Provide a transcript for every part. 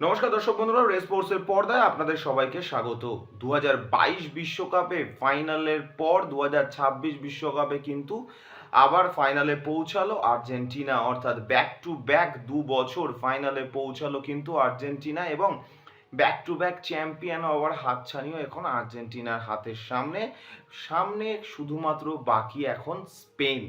নমস্কার দর্শক বন্ধুরা, রেস স্পোর্টসের পর্দায় আপনাদের সবাইকে স্বাগত। 2022 বিশ্বকাপে ফাইনালের পর 2026 বিশ্বকাপে কিন্তু আবার ফাইনালে পৌঁছালো আর্জেন্টিনা, অর্থাৎ ব্যাক টু ব্যাক 2 বছর ফাইনালে পৌঁছালো কিন্তু আর্জেন্টিনা, এবং ব্যাক টু ব্যাক চ্যাম্পিয়ন হওয়ার হাতছানিও এখন আর্জেন্টিনার হাতের সামনে সামনে শুধুমাত্র বাকি এখন স্পেন।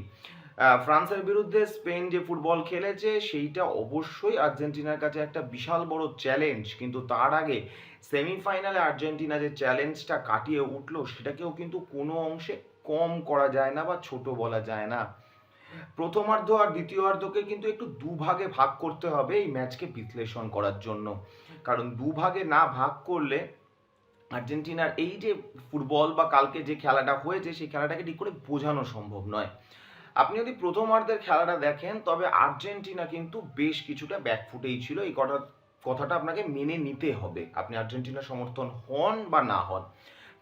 ফ্রান্সের বিরুদ্ধে স্পেন যে ফুটবল খেলেছে সেইটা অবশ্যই আর্জেন্টিনার কাছে একটা বিশাল বড় চ্যালেঞ্জ, কিন্তু তার আগে সেমিফাইনালে আর্জেন্টিনা যে চ্যালেঞ্জটা কাটিয়ে উঠলো সেটাকেও কিন্তু কোনো অংশে কম করা যায় না বা ছোট বলা যায় না। প্রথমার্ধ আর দ্বিতীয়ার্ধকে কিন্তু একটু দুভাগে ভাগ করতে হবে এই ম্যাচকে বিশ্লেষণ করার জন্য, কারণ দুভাগে না ভাগ করলে আর্জেন্টিনার এই যে ফুটবল বা কালকে যে খেলাটা হয়েছে সেই খেলাটাকে ঠিক করে বোঝানো সম্ভব নয়। আপনি যদি প্রথমার্ধের খেলাটা দেখেন তবে আর্জেন্টিনা কিন্তু বেশ কিছুটা ব্যাকফুটেই ছিল, এই কথাটা আপনাকে মেনে নিতে হবে, আপনি আর্জেন্টিনার সমর্থন হন বা না হন।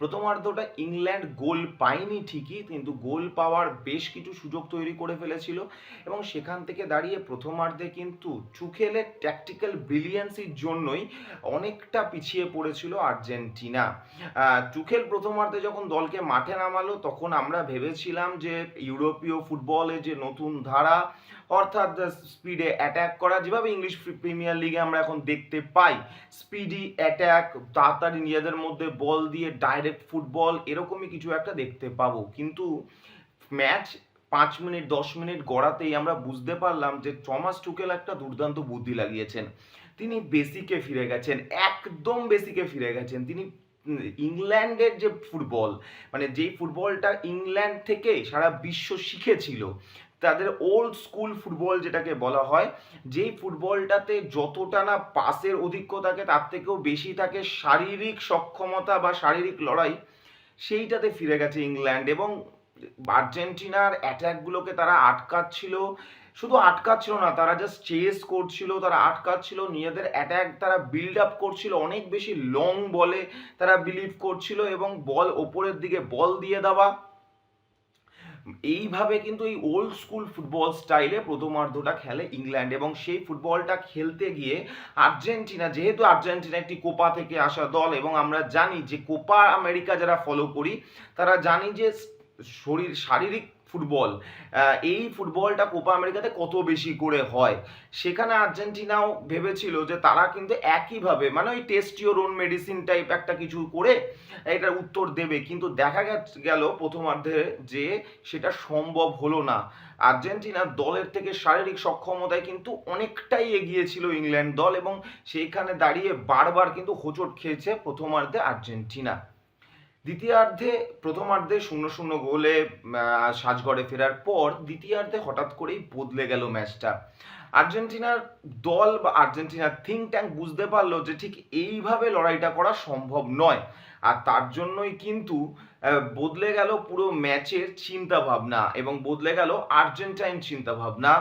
প্রথমার্ধটা ইংল্যান্ড গোল পায়নি ঠিকই, কিন্তু গোল পাওয়ার বেশ কিছু সুযোগ তৈরি করে ফেলেছিল, এবং সেখান থেকে দাঁড়িয়ে প্রথমার্ধে কিন্তু চুখেলের ট্যাকটিক্যাল ব্রিলিয়েন্সির জন্যই অনেকটা পিছিয়ে পড়েছিল আর্জেন্টিনা। চুখেল প্রথমার্ধে যখন দলকে মাঠে নামালো তখন আমরা ভেবেছিলাম যে ইউরোপীয় ফুটবলে যে নতুন ধারা, অর্থাৎ স্পিডে অ্যাট্যাক করা, যেভাবে ইংলিশ প্রিমিয়ার লিগে আমরা এখন দেখতে পাই, স্পিডি অ্যাট্যাক, তাড়াতাড়ি নিজেদের মধ্যে বল দিয়ে ডাইরেক্ট ফুটবল, এরকমই কিছু একটা দেখতে পাবো। কিন্তু ম্যাচ 5 মিনিট 10 মিনিট গড়াতেই আমরা বুঝতে পারলাম যে টমাস টুকেল একটা দুর্দান্ত বুদ্ধি লাগিয়েছেন। তিনি বেসিকে ফিরে গেছেন, একদম বেসিকে ফিরে গেছেন। তিনি ইংল্যান্ডের যে ফুটবল, মানে যেই ফুটবলটা ইংল্যান্ড থেকে সারা বিশ্ব শিখেছিল, তাদের ওল্ড স্কুল ফুটবল যেটাকে বলা হয়, যেই ফুটবলটাতে যতটা না পাসের অধিক্য থাকে তার থেকেও বেশি থাকে শারীরিক সক্ষমতা বা শারীরিক লড়াই, সেইটাতে ফিরে গেছে ইংল্যান্ড। এবং আর্জেন্টিনার অ্যাট্যাকগুলোকে তারা আটকাচ্ছিল, শুধু আটকাচ্ছিল না, তারা জাস্ট চেস করছিল, তারা আটকাচ্ছিল, নিজেদের অ্যাট্যাক তারা বিল্ড আপ করছিল, অনেক বেশি লং বলে তারা বিলিভ করছিল, এবং বল ওপরের দিকে বল দিয়ে দেওয়া, এইভাবে কিন্তু এই ওল্ড স্কুল ফুটবল স্টাইলে প্রথমার্ধটা খেলে ইংল্যান্ড। এবং সেই ফুটবলটা খেলতে গিয়ে আর্জেন্টিনা, যেহেতু আর্জেন্টিনা একটি কোপা থেকে আসা দল, এবং আমরা জানি যে কোপা আমেরিকা যারা ফলো করি তারা জানি যে শারীরিক ফুটবল, এই ফুটবলটা কোপা আমেরিকাতে কত বেশি করে হয়। সেখানে আর্জেন্টিনাও ভেবেছিল যে তারা কিন্তু একইভাবে, মানে ওই test your own medicine type একটা কিছু করে এটার উত্তর দেবে, কিন্তু দেখা গেল প্রথমার্ধে যে সেটা সম্ভব হলো না। আর্জেন্টিনার দলের থেকে শারীরিক সক্ষমতায় কিন্তু অনেকটাই এগিয়ে ছিল ইংল্যান্ড দল, এবং সেইখানে দাঁড়িয়ে বারবার কিন্তু হোঁচট খেয়েছে প্রথমার্ধে আর্জেন্টিনা। দ্বিতীয়ার্ধে, প্রথমার্ধে 0-0 গোলে সাজঘরে ফেরার পর দ্বিতীয়ার্ধে হঠাৎ করেই বদলে গেল ম্যাচটা। আর্জেন্টিনার দল বা আর্জেন্টিনার থিঙ্ক ট্যাঙ্ক বুঝতে পারলো যে ঠিক এইভাবে লড়াইটা করা সম্ভব নয়, আর তার জন্যই কিন্তু বদলে গেল পুরো ম্যাচের চিন্তা ভাবনা, এবং বদলে গেল আর্জেন্টাইন চিন্তা ভাবনা,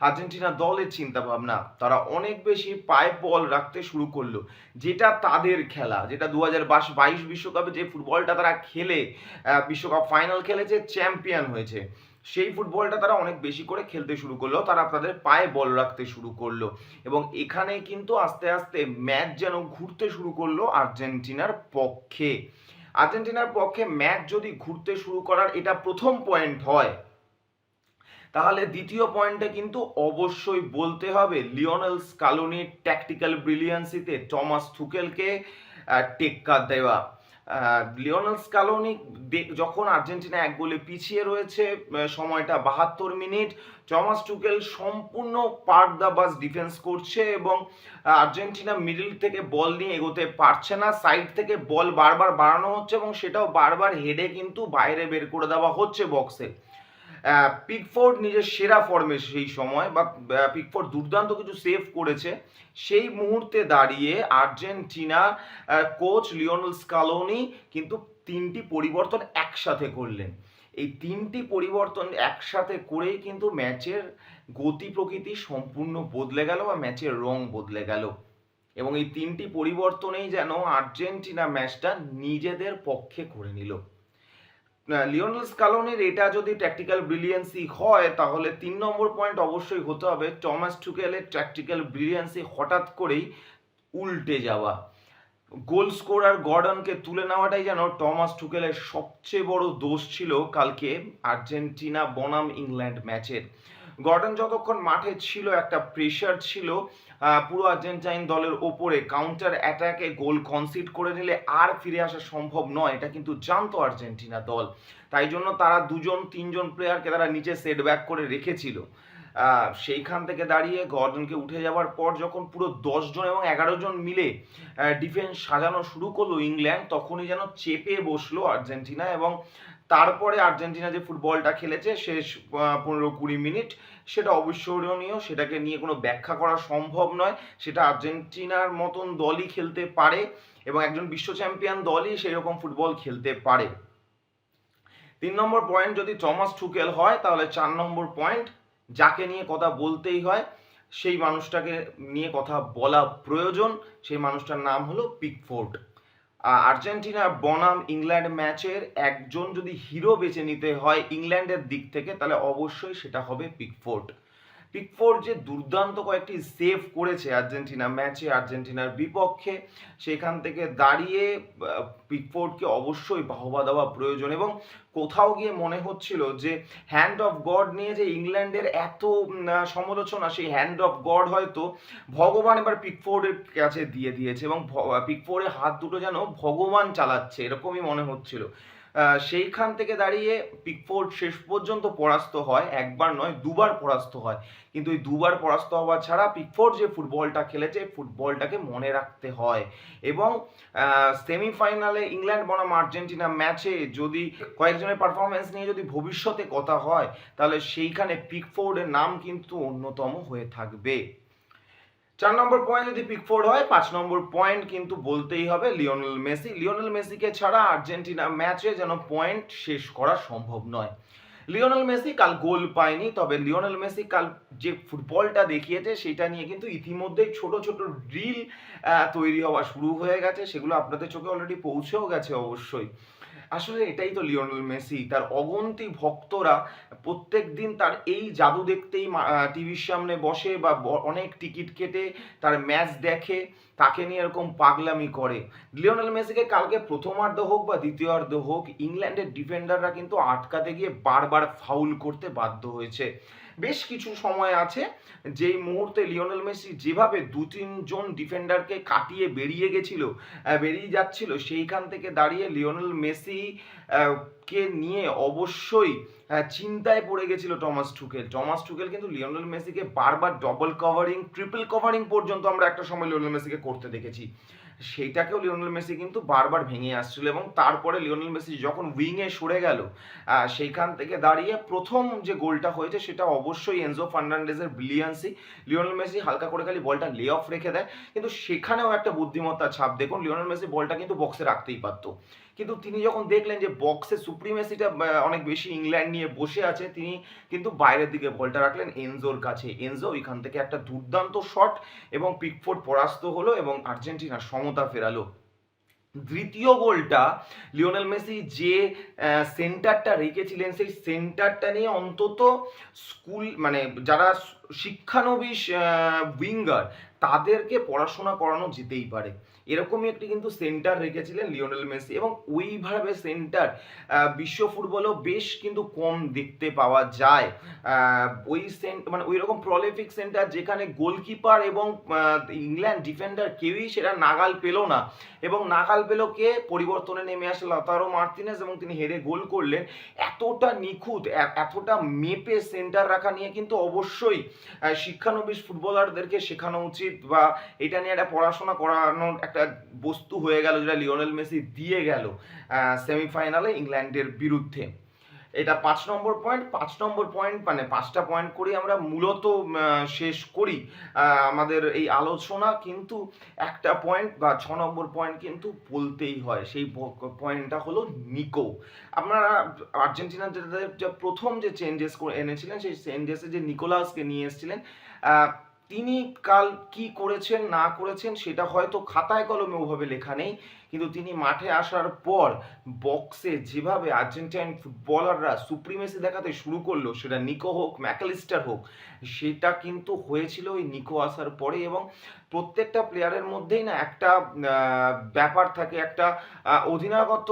আর্জেন্টিনা দলের চিন্তা ভাবনা। তারা অনেক বেশি পায়ে বল রাখতে শুরু করলো, যেটা তাদের খেলা, যেটা 2022 বিশ্বকাপে যে ফুটবলটা তারা খেলে বিশ্বকাপ ফাইনাল খেলেছে, চ্যাম্পিয়ন হয়েছে, সেই ফুটবলটা তারা অনেক বেশি করে খেলতে শুরু করলো, তারা তাদের পায়ে বল রাখতে শুরু করলো, এবং এখানে কিন্তু আস্তে আস্তে ম্যাচ যেন ঘুরতে শুরু করলো আর্জেন্টিনার পক্ষে। আর্জেন্টিনার পক্ষে ম্যাচ যদি ঘুরতে শুরু করার এটা প্রথম পয়েন্ট হয়, তাহলে দ্বিতীয় পয়েন্টে কিন্তু অবশ্যই বলতে হবে লিওনেল স্কালোনির ট্যাকটিক্যাল ব্রিলিয়ান্সিতে টমাস থুকেলকে টেক্কা দেওয়া। লিওনেল স্কালোনি যখন আর্জেন্টিনা 1 গোলে পিছিয়ে রয়েছে, সময়টা 72 মিনিট, টমাস টুকেল সম্পূর্ণ পার্ক দা বাস ডিফেন্স করছে, এবং আর্জেন্টিনা মিডল থেকে বল নিয়ে এগোতে পারছে না, সাইড থেকে বল বারবার বাড়ানো হচ্ছে, এবং সেটাও বারবার হেডে কিন্তু বাইরে বের করে দেওয়া হচ্ছে বক্সে। পিকফোর্ড নিজের সেরা ফর্মে সেই সময়, বা পিকফোর্ড দুর্দান্ত কিছু সেভ করেছে, সেই মুহূর্তে দাঁড়িয়ে আর্জেন্টিনা কোচ লিওনেল স্কালোনি কিন্তু 3টি পরিবর্তন একসাথে করলেন। এই 3টি পরিবর্তন একসাথে করেই কিন্তু ম্যাচের গতি প্রকৃতি সম্পূর্ণ বদলে গেল, বা ম্যাচের রং বদলে গেল, এবং এই 3টি পরিবর্তনেই যেন আর্জেন্টিনা ম্যাচটা নিজেদের পক্ষে করে নিল। লিওনেল স্কালোনির এটা যদি ট্যাকটিক্যাল ব্রিলিয়েন্সি হয়, তাহলে 3 নম্বর পয়েন্ট অবশ্যই হতে হবে টমাস টুকেলের ট্যাকটিক্যাল ব্রিলিয়েন্সি হঠাৎ করেই উল্টে যাওয়া। গোল স্কোরার গর্ডনকে তুলে নেওয়াটাই যেন টমাস টুকেলের সবচেয়ে বড় দোষ ছিল কালকে আর্জেন্টিনা বনাম ইংল্যান্ড ম্যাচের। গর্ডন যতক্ষণ মাঠে ছিল একটা প্রেশার ছিল পুরো আর্জেন্টাইন দলের ওপরে, কাউন্টার অ্যাটাকে গোল কনসিড করে নিলে আর ফিরে আসা সম্ভব নয়, এটা কিন্তু জানতো আর্জেন্টিনা দল। তাই জন্য তারা 2-3 প্লেয়ারকে তারা নিচে সেট ব্যাক করে রেখেছিল। সেইখান থেকে দাঁড়িয়ে গর্ডনকে উঠে যাওয়ার পর যখন পুরো 10 জন এবং 11 জন মিলে ডিফেন্স সাজানো শুরু করলো ইংল্যান্ড, তখনই যেন চেপে বসলো আর্জেন্টিনা। এবং তারপরে আর্জেন্টিনা যে ফুটবলটা খেলেছে শেষ 15-20 মিনিট, সেটা অবিস্মরণীয়, সেটাকে নিয়ে কোনো ব্যাখ্যা করা সম্ভব নয়। সেটা আর্জেন্টিনার মতন দলই খেলতে পারে এবং একজন বিশ্ব চ্যাম্পিয়ন দলই সেই রকম ফুটবল খেলতে পারে। 3 নম্বর পয়েন্ট যদি টমাস টুকেল হয়, তাহলে 4 নম্বর পয়েন্ট যাকে নিয়ে কথা বলতেই হয়, সেই মানুষটাকে নিয়ে কথা বলা প্রয়োজন, সেই মানুষটার নাম হলো পিকফোর্ড। আর্জেন্টিনা বনাম ইংল্যান্ড ম্যাচের একজন যদি হিরো বেছে নিতে হয় ইংল্যান্ডের দিক থেকে, তাহলে অবশ্যই সেটা হবে পিকফোর্ড। পিকফোর্ড যে দুর্দান্ত কয়েকটি সেভ করেছে আর্জেন্টিনা ম্যাচে আর্জেন্টিনার বিপক্ষে, সেখান থেকে দাঁড়িয়ে পিকফোর্ডকে অবশ্যই বাহবা দেওয়া প্রয়োজন। এবং কোথাও গিয়ে মনে হচ্ছিল যে হ্যান্ড অফ গড নিয়ে যে ইংল্যান্ডের এত সমালোচনা, সেই হ্যান্ড অফ গড হয়তো ভগবান এবার পিকফোর্ডের কাছে দিয়ে দিয়েছে এবং পিকফোর্ডের হাত দুটো যেন ভগবান চালাচ্ছে, এরকমই মনে হচ্ছিল। সেইখান থেকে দাঁড়িয়ে পিকফোর্ড শেষ পর্যন্ত পরাস্ত হয়, একবার নয় দুবার পরাস্ত হয়। কিন্তু এই দুবার পরাস্ত হওয়া ছাড়া পিকফোর্ড যে ফুটবলটা খেলেছে, ফুটবলটাকে মনে রাখতে হয়। এবং সেমিফাইনালে ইংল্যান্ড বনাম আর্জেন্টিনা ম্যাচে যদি কয়েকজনের পারফরমেন্স নিয়ে যদি ভবিষ্যতে কথা হয়, তাহলে সেইখানে পিকফোর্ডের নাম কিন্তু অন্যতম হয়ে থাকবে। 4 নম্বর পয়েন্ট যদি পিকফোর্ড হয়, 5 নম্বর পয়েন্ট কিন্তু বলতেই হবে লিওনেল মেসি। লিওনেল মেসিকে ছাড়া আর্জেন্টিনা ম্যাচে যেন পয়েন্ট শেষ করা সম্ভব নয়। লিওনেল মেসি কাল গোল পায়নি, তবে লিওনেল মেসি কাল যে ফুটবলটা দেখিয়েছে সেটা নিয়ে কিন্তু ইতিমধ্যেই ছোট ছোট রিল তৈরি হওয়া শুরু হয়ে গেছে, সেগুলো আপনাদের চোখে অলরেডি পৌঁছেও গেছে অবশ্যই। আসলে এটাই তো লিওনেল মেসি, তার অগন্তি ভক্তরা প্রত্যেক দিন তার এই জাদু দেখতেই টিভির সামনে বসে বা অনেক টিকিট কেটে তার ম্যাচ দেখে, তাকে নিয়ে এরকম পাগলামি করে। লিওনেল মেসিকে কালকে প্রথমার্ধ হোক বা দ্বিতীয়ার্ধ হোক, ইংল্যান্ডের ডিফেন্ডাররা কিন্তু আটকাতে গিয়ে বারবার ফাউল করতে বাধ্য হয়েছে। বেশ কিছু সময় আছে যেই মুহূর্তে লিওনেল মেসি যেভাবে 2-3 জন ডিফেন্ডারকে কাটিয়ে বেরিয়ে যাচ্ছিল, সেইখান থেকে দাঁড়িয়ে লিওনেল মেসি কে নিয়ে অবশ্যই চিন্তায় পড়ে গেছিল টমাস টুকেল। টমাস টুকেল কিন্তু লিওনেল মেসিকে বারবার ডবল কভারিং, ট্রিপল কভারিং পর্যন্ত আমরা একটা সময় লিওনেল মেসিকে করতে দেখেছি, সেইটাকেও লিওনেল মেসি কিন্তু বারবার ভেঙে আসছিল। এবং তারপরে লিওনেল মেসি যখন উইংয়ে সরে গেল, সেইখান থেকে দাঁড়িয়ে প্রথম যে গোলটা হয়েছে সেটা অবশ্যই এনজো ফার্নান্ডেজের ব্রিলিয়ান্সি। লিওনেল মেসি হালকা করে খালি বলটা লে অফ রেখে দেয়, কিন্তু সেখানেও একটা বুদ্ধিমত্তার ছাপ দেখুন, লিওনেল মেসি বলটা কিন্তু বক্সে রাখতেই পারতো, কিন্তু তিনি যখন দেখলেন যে বক্সে সুপ্রিমেসিটা অনেক বেশি ইংল্যান্ড নিয়ে বসে আছে, তিনি কিন্তু বাইরের দিকে বলটা রাখলেন এনজোর কাছে। এনজো এখান থেকে একটা দুর্দান্ত শট এবং পিকফোর্ড পরাস্ত হলো এবং আর্জেন্টিনা সমতা ফেরালো। দ্বিতীয় গোলটা লিওনেল মেসি যে সেন্টারটা রেখেছিলেন, সেই সেন্টারটা নিয়ে অন্তত মানে যারা শিক্ষানবিশ উইঙ্গার, তাদেরকে পড়াশোনা করানো যেতেই পারে, এরকমই একটি কিন্তু সেন্টার রেখেছিলেন লিওনেল মেসি। এবং ওইভাবে সেন্টার বিশ্ব ফুটবলেও বেশ কিন্তু কম দেখতে পাওয়া যায়। ওই মানে ওই রকম প্রলিফিক সেন্টার যেখানে গোলকিপার এবং ইংল্যান্ড ডিফেন্ডার কেউই সেটা নাগাল পেল না, এবং নাগাল পেল কে, পরিবর্তনে নেমে আসে লাউতারো মার্তিনেজ এবং তিনি হেডে গোল করলেন। এতটা নিখুঁত, এতটা মেপে সেন্টার রাখা নিয়ে কিন্তু অবশ্যই শিক্ষানবিশ ফুটবলারদেরকে শেখানো উচিত, বা এটা নিয়ে একটা পড়াশোনা করানোর একটা বস্তু হয়ে গেল যেটা লিওনেল মেসি দিয়ে গেল সেমিফাইনালে ইংল্যান্ডের বিরুদ্ধে। এটা 5 নম্বর পয়েন্ট। 5 নম্বর পয়েন্ট মানে 5টা পয়েন্ট করে আমরা মূলত শেষ করি আমাদের এই আলোচনা, কিন্তু একটা পয়েন্ট বা 6 নম্বর পয়েন্ট কিন্তু বলতেই হয়, সেই পয়েন্টটা হলো নিকো। আপনারা আর্জেন্টিনার যে প্রথম যে চেঞ্জেস করে এনেছিলেন, সেই চেঞ্জেসে যে নিকোলাসকে নিয়ে এসেছিলেন, তিনি কাল কি করেছেন না করেছেন সেটা হয়তো খাতায় কলমে ওভাবে লেখা নেই, কিন্তু তিনি মাঠে আসার পর বক্সে যেভাবে আর্জেন্টাইন ফুটবলাররা সুপ্রিমেসি দেখাতে শুরু করলো, সেটা নিকো হোক ম্যাকঅ্যালিস্টার হোক, সেটা কিন্তু হয়েছিল ওই নিকো আসার পরে। এবং প্রত্যেকটা প্লেয়ারের মধ্যেই না একটা ব্যাপার থাকে, একটা অধিনায়কত্ব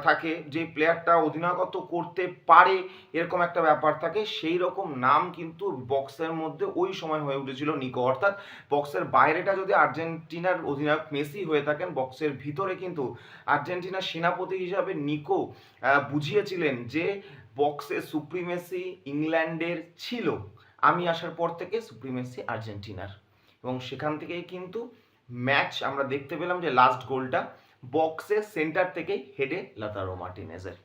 থাকে, যে প্লেয়ারটা অধিনায়কত্ব করতে পারে এরকম একটা ব্যাপার থাকে। সেই রকম নাম কিন্তু বক্সের মধ্যে ওই সময় হয়ে উঠেছিল নিকো। অর্থাৎ বক্সের বাইরেটা যদি আর্জেন্টিনার অধিনায়ক মেসি হয়ে থাকেন, বক্সের ভিতরে কিন্তু আর্জেন্টিনার সেনাপতি হিসাবে নিকো বুঝিয়েছিলেন যে বক্সে সুপ্রিমেসি ইংল্যান্ডের ছিল, আমি আসার পর থেকে সুপ্রিমেসি আর্জেন্টিনার। এবং সেখান থেকেই কিন্তু ম্যাচ আমরা দেখতে পেলাম যে লাস্ট গোলটা বক্সের সেন্টার থেকেই হেডে লাতারো মার্টিনেজের।